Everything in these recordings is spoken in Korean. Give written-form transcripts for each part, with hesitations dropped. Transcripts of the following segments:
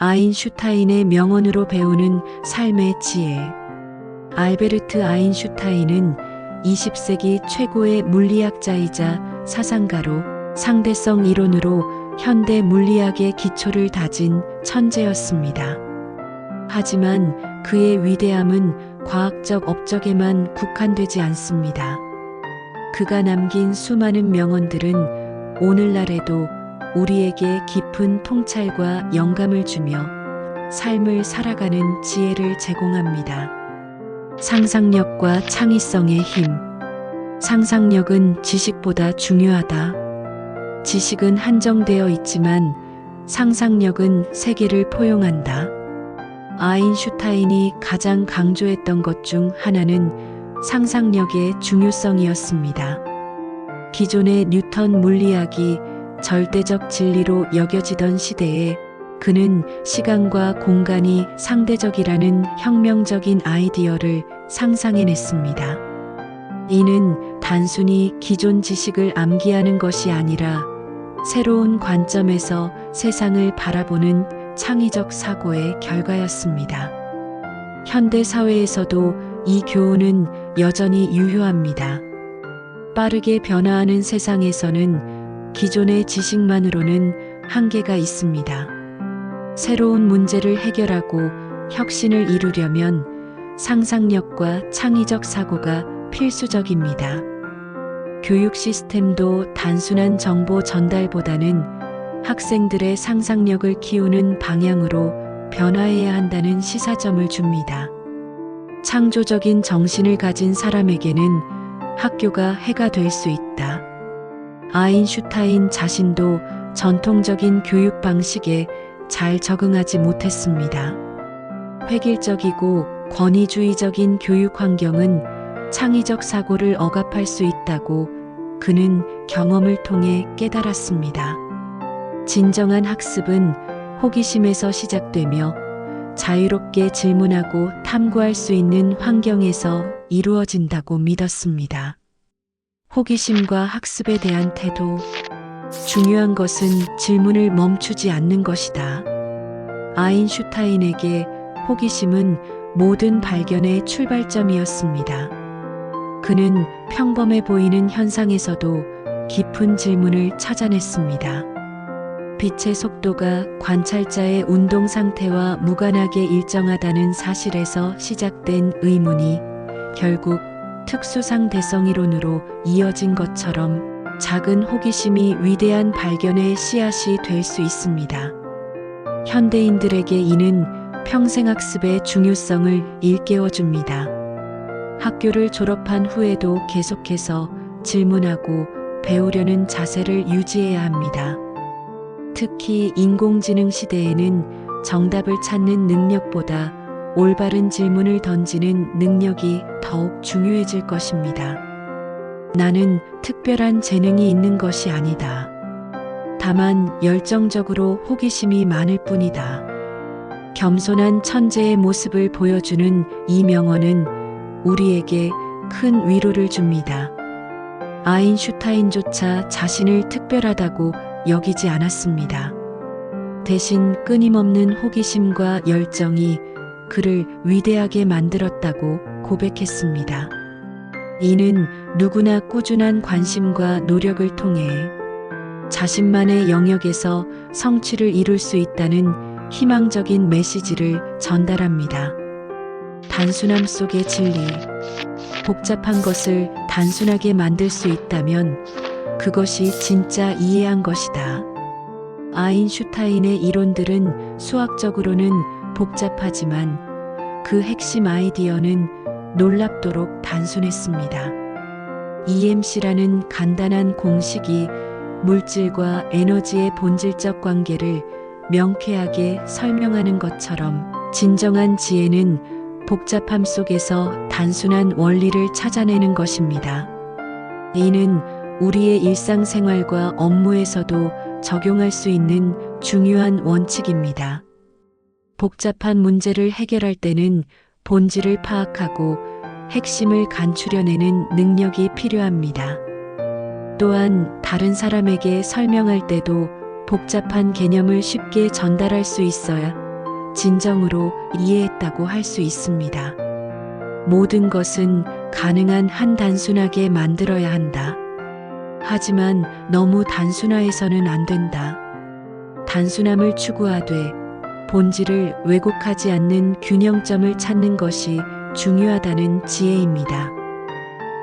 아인슈타인의 명언으로 배우는 삶의 지혜. 알베르트 아인슈타인은 20세기 최고의 물리학자이자 사상가로 상대성 이론으로 현대 물리학의 기초를 다진 천재였습니다. 하지만 그의 위대함은 과학적 업적에만 국한되지 않습니다. 그가 남긴 수많은 명언들은 오늘날에도 우리에게 깊은 통찰과 영감을 주며 삶을 살아가는 지혜를 제공합니다. 상상력과 창의성의 힘. 상상력은 지식보다 중요하다. 지식은 한정되어 있지만 상상력은 세계를 포용한다. 아인슈타인이 가장 강조했던 것 중 하나는 상상력의 중요성이었습니다. 기존의 뉴턴 물리학이 절대적 진리로 여겨지던 시대에 그는 시간과 공간이 상대적이라는 혁명적인 아이디어를 상상해냈습니다. 이는 단순히 기존 지식을 암기하는 것이 아니라 새로운 관점에서 세상을 바라보는 창의적 사고의 결과였습니다. 현대 사회에서도 이 교훈은 여전히 유효합니다. 빠르게 변화하는 세상에서는 기존의 지식만으로는 한계가 있습니다. 새로운 문제를 해결하고 혁신을 이루려면 상상력과 창의적 사고가 필수적입니다. 교육 시스템도 단순한 정보 전달보다는 학생들의 상상력을 키우는 방향으로 변화해야 한다는 시사점을 줍니다. 창조적인 정신을 가진 사람에게는 학교가 해가 될 수 있다. 아인슈타인 자신도 전통적인 교육 방식에 잘 적응하지 못했습니다. 획일적이고 권위주의적인 교육 환경은 창의적 사고를 억압할 수 있다고 그는 경험을 통해 깨달았습니다. 진정한 학습은 호기심에서 시작되며 자유롭게 질문하고 탐구할 수 있는 환경에서 이루어진다고 믿었습니다. 호기심과 학습에 대한 태도. 중요한 것은 질문을 멈추지 않는 것이다. 아인슈타인에게 호기심은 모든 발견의 출발점이었습니다. 그는 평범해 보이는 현상에서도 깊은 질문을 찾아냈습니다. 빛의 속도가 관찰자의 운동 상태와 무관하게 일정하다는 사실에서 시작된 의문이 결국 특수상대성 이론으로 이어진 것처럼 작은 호기심이 위대한 발견의 씨앗이 될 수 있습니다. 현대인들에게 이는 평생학습의 중요성을 일깨워줍니다. 학교를 졸업한 후에도 계속해서 질문하고 배우려는 자세를 유지해야 합니다. 특히 인공지능 시대에는 정답을 찾는 능력보다 올바른 질문을 던지는 능력이 더욱 중요해질 것입니다. 나는 특별한 재능이 있는 것이 아니다. 다만 열정적으로 호기심이 많을 뿐이다. 겸손한 천재의 모습을 보여주는 이 명언은 우리에게 큰 위로를 줍니다. 아인슈타인조차 자신을 특별하다고 여기지 않았습니다. 대신 끊임없는 호기심과 열정이 그를 위대하게 만들었다고 고백했습니다. 이는 누구나 꾸준한 관심과 노력을 통해 자신만의 영역에서 성취를 이룰 수 있다는 희망적인 메시지를 전달합니다. 단순함 속의 진리. 복잡한 것을 단순하게 만들 수 있다면 그것이 진짜 이해한 것이다. 아인슈타인의 이론들은 수학적으로는 복잡하지만 그 핵심 아이디어는 놀랍도록 단순했습니다. EMC라는 간단한 공식이 물질과 에너지의 본질적 관계를 명쾌하게 설명하는 것처럼 진정한 지혜는 복잡함 속에서 단순한 원리를 찾아내는 것입니다. 이는 우리의 일상생활과 업무에서도 적용할 수 있는 중요한 원칙입니다. 복잡한 문제를 해결할 때는 본질을 파악하고 핵심을 간추려내는 능력이 필요합니다. 또한 다른 사람에게 설명할 때도 복잡한 개념을 쉽게 전달할 수 있어야 진정으로 이해했다고 할 수 있습니다. 모든 것은 가능한 한 단순하게 만들어야 한다. 하지만 너무 단순화해서는 안 된다. 단순함을 추구하되 본질을 왜곡하지 않는 균형점을 찾는 것이 중요하다는 지혜입니다.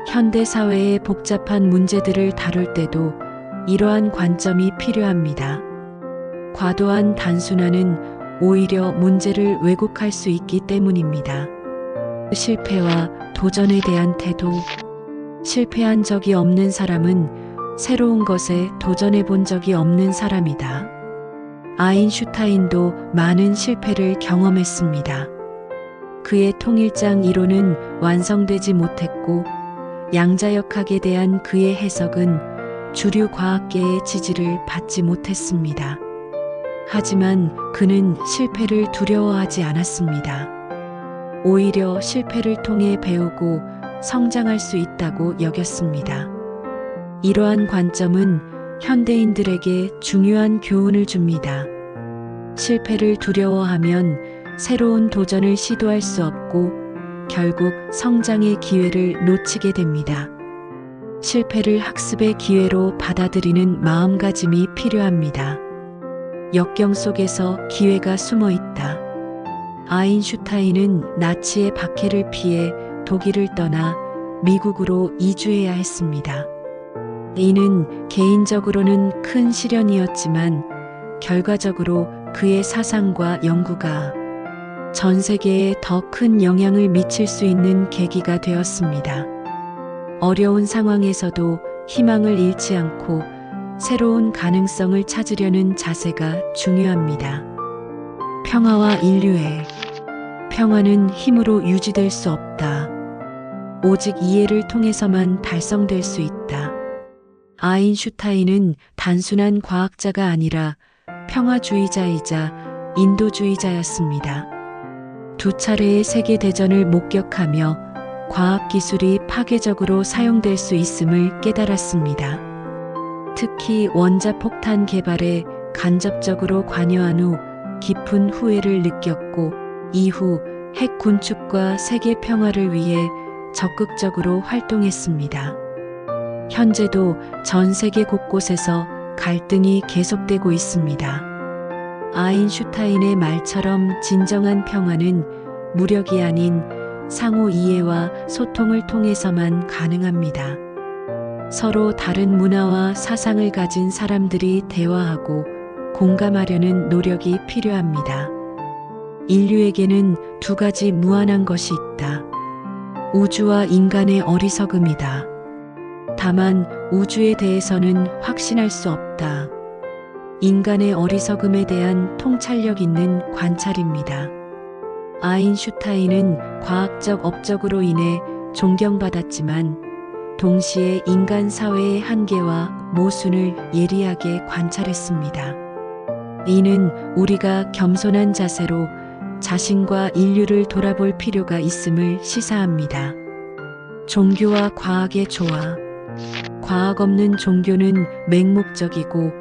현대 사회의 복잡한 문제들을 다룰 때도 이러한 관점이 필요합니다. 과도한 단순화는 오히려 문제를 왜곡할 수 있기 때문입니다. 실패와 도전에 대한 태도. 실패한 적이 없는 사람은 새로운 것에 도전해 본 적이 없는 사람이다. 아인슈타인도 많은 실패를 경험했습니다. 그의 통일장 이론은 완성되지 못했고 양자역학에 대한 그의 해석은 주류 과학계의 지지를 받지 못했습니다. 하지만 그는 실패를 두려워하지 않았습니다. 오히려 실패를 통해 배우고 성장할 수 있다고 여겼습니다. 이러한 관점은 현대인들에게 중요한 교훈을 줍니다. 실패를 두려워하면 새로운 도전을 시도할 수 없고 결국 성장의 기회를 놓치게 됩니다. 실패를 학습의 기회로 받아들이는 마음가짐이 필요합니다. 역경 속에서 기회가 숨어 있다. 아인슈타인은 나치의 박해를 피해 독일을 떠나 미국으로 이주해야 했습니다. 이는 개인적으로는 큰 시련이었지만 결과적으로 그의 사상과 연구가 전 세계에 더 큰 영향을 미칠 수 있는 계기가 되었습니다. 어려운 상황에서도 희망을 잃지 않고 새로운 가능성을 찾으려는 자세가 중요합니다. 평화와 인류애. 평화는 힘으로 유지될 수 없다. 오직 이해를 통해서만 달성될 수 있다. 아인슈타인은 단순한 과학자가 아니라 평화주의자이자 인도주의자였습니다. 두 차례의 세계대전을 목격하며 과학기술이 파괴적으로 사용될 수 있음을 깨달았습니다. 특히 원자폭탄 개발에 간접적으로 관여한 후 깊은 후회를 느꼈고 이후 핵 군축과 세계 평화를 위해 적극적으로 활동했습니다. 현재도 전 세계 곳곳에서 갈등이 계속되고 있습니다. 아인슈타인의 말처럼 진정한 평화는 무력이 아닌 상호 이해와 소통을 통해서만 가능합니다. 서로 다른 문화와 사상을 가진 사람들이 대화하고 공감하려는 노력이 필요합니다. 인류에게는 두 가지 무한한 것이 있다. 우주와 인간의 어리석음이다. 다만 우주에 대해서는 확신할 수 없다. 인간의 어리석음에 대한 통찰력 있는 관찰입니다. 아인슈타인은 과학적 업적으로 인해 존경받았지만 동시에 인간 사회의 한계와 모순을 예리하게 관찰했습니다. 이는 우리가 겸손한 자세로 자신과 인류를 돌아볼 필요가 있음을 시사합니다. 종교와 과학의 조화. 과학 없는 종교는 맹목적이고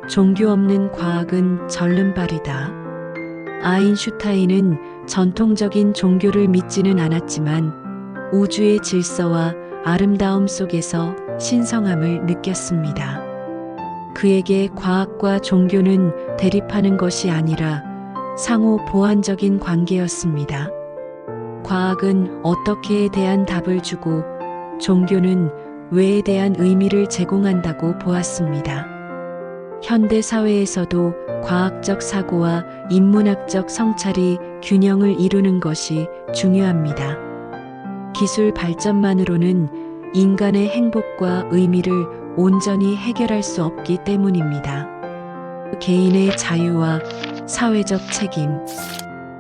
종교 없는 과학은 절름발이다. 아인슈타인은 전통적인 종교를 믿지는 않았지만 우주의 질서와 아름다움 속에서 신성함을 느꼈습니다. 그에게 과학과 종교는 대립하는 것이 아니라 상호 보완적인 관계였습니다. 과학은 어떻게에 대한 답을 주고 종교는 왜에 대한 의미를 제공한다고 보았습니다. 현대 사회에서도 과학적 사고와 인문학적 성찰이 균형을 이루는 것이 중요합니다. 기술 발전만으로는 인간의 행복과 의미를 온전히 해결할 수 없기 때문입니다. 개인의 자유와 사회적 책임.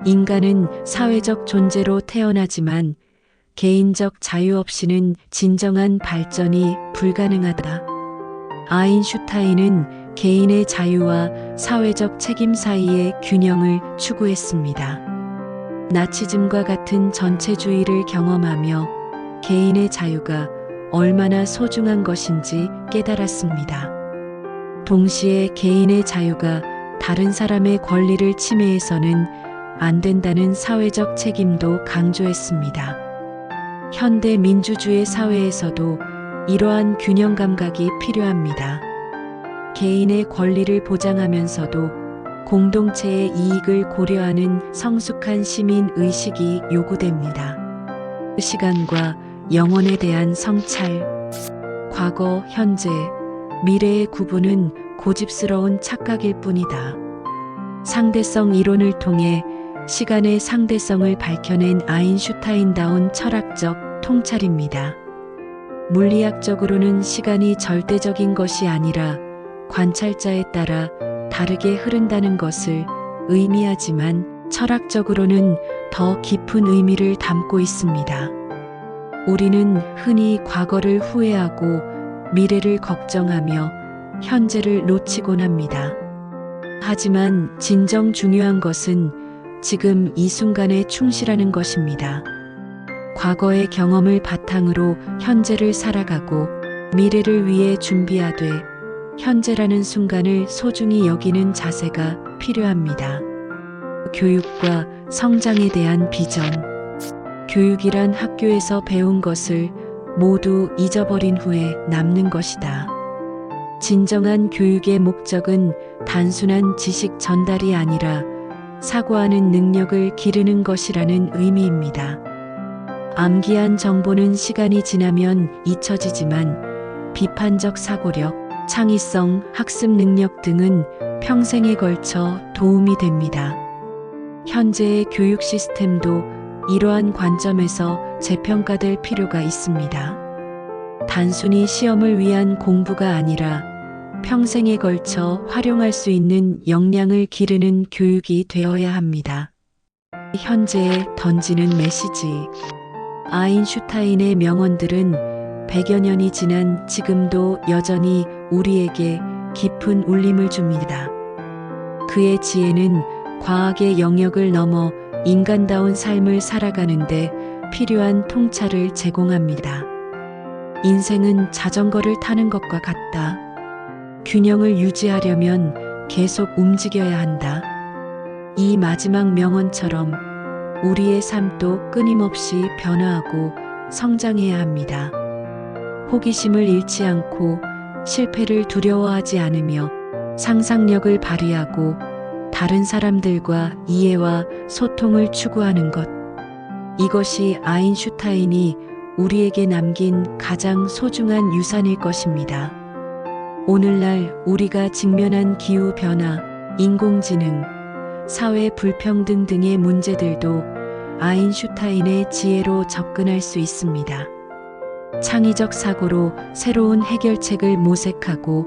인간은 사회적 존재로 태어나지만 개인적 자유 없이는 진정한 발전이 불가능하다. 아인슈타인은 개인의 자유와 사회적 책임 사이의 균형을 추구했습니다. 나치즘과 같은 전체주의를 경험하며 개인의 자유가 얼마나 소중한 것인지 깨달았습니다. 동시에 개인의 자유가 다른 사람의 권리를 침해해서는 안 된다는 사회적 책임도 강조했습니다. 현대 민주주의 사회에서도 이러한 균형 감각이 필요합니다. 개인의 권리를 보장하면서도 공동체의 이익을 고려하는 성숙한 시민 의식이 요구됩니다. 시간과 영혼에 대한 성찰, 과거, 현재, 미래의 구분은 고집스러운 착각일 뿐이다. 상대성 이론을 통해 시간의 상대성을 밝혀낸 아인슈타인다운 철학적 통찰입니다. 물리학적으로는 시간이 절대적인 것이 아니라 관찰자에 따라 다르게 흐른다는 것을 의미하지만 철학적으로는 더 깊은 의미를 담고 있습니다. 우리는 흔히 과거를 후회하고 미래를 걱정하며 현재를 놓치곤 합니다. 하지만 진정 중요한 것은 지금 이 순간에 충실하는 것입니다. 과거의 경험을 바탕으로 현재를 살아가고 미래를 위해 준비하되 현재라는 순간을 소중히 여기는 자세가 필요합니다. 교육과 성장에 대한 비전. 교육이란 학교에서 배운 것을 모두 잊어버린 후에 남는 것이다. 진정한 교육의 목적은 단순한 지식 전달이 아니라 사고하는 능력을 기르는 것이라는 의미입니다. 암기한 정보는 시간이 지나면 잊혀지지만 비판적 사고력, 창의성, 학습 능력 등은 평생에 걸쳐 도움이 됩니다. 현재의 교육 시스템도 이러한 관점에서 재평가될 필요가 있습니다. 단순히 시험을 위한 공부가 아니라 평생에 걸쳐 활용할 수 있는 역량을 기르는 교육이 되어야 합니다. 현재에 던지는 메시지. 아인슈타인의 명언들은 100여 년이 지난 지금도 여전히 우리에게 깊은 울림을 줍니다. 그의 지혜는 과학의 영역을 넘어 인간다운 삶을 살아가는데 필요한 통찰을 제공합니다. 인생은 자전거를 타는 것과 같다. 균형을 유지하려면 계속 움직여야 한다. 이 마지막 명언처럼 우리의 삶도 끊임없이 변화하고 성장해야 합니다. 호기심을 잃지 않고 실패를 두려워하지 않으며 상상력을 발휘하고 다른 사람들과 이해와 소통을 추구하는 것. 이것이 아인슈타인이 우리에게 남긴 가장 소중한 유산일 것입니다. 오늘날 우리가 직면한 기후변화, 인공지능, 사회 불평등 등의 문제들도 아인슈타인의 지혜로 접근할 수 있습니다. 창의적 사고로 새로운 해결책을 모색하고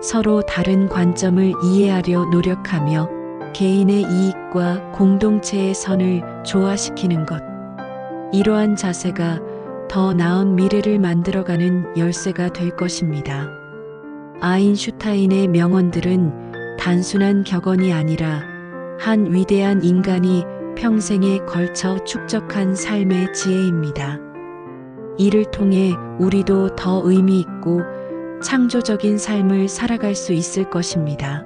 서로 다른 관점을 이해하려 노력하며 개인의 이익과 공동체의 선을 조화시키는 것. 이러한 자세가 더 나은 미래를 만들어가는 열쇠가 될 것입니다. 아인슈타인의 명언들은 단순한 격언이 아니라 한 위대한 인간이 평생에 걸쳐 축적한 삶의 지혜입니다. 이를 통해 우리도 더 의미 있고 창조적인 삶을 살아갈 수 있을 것입니다.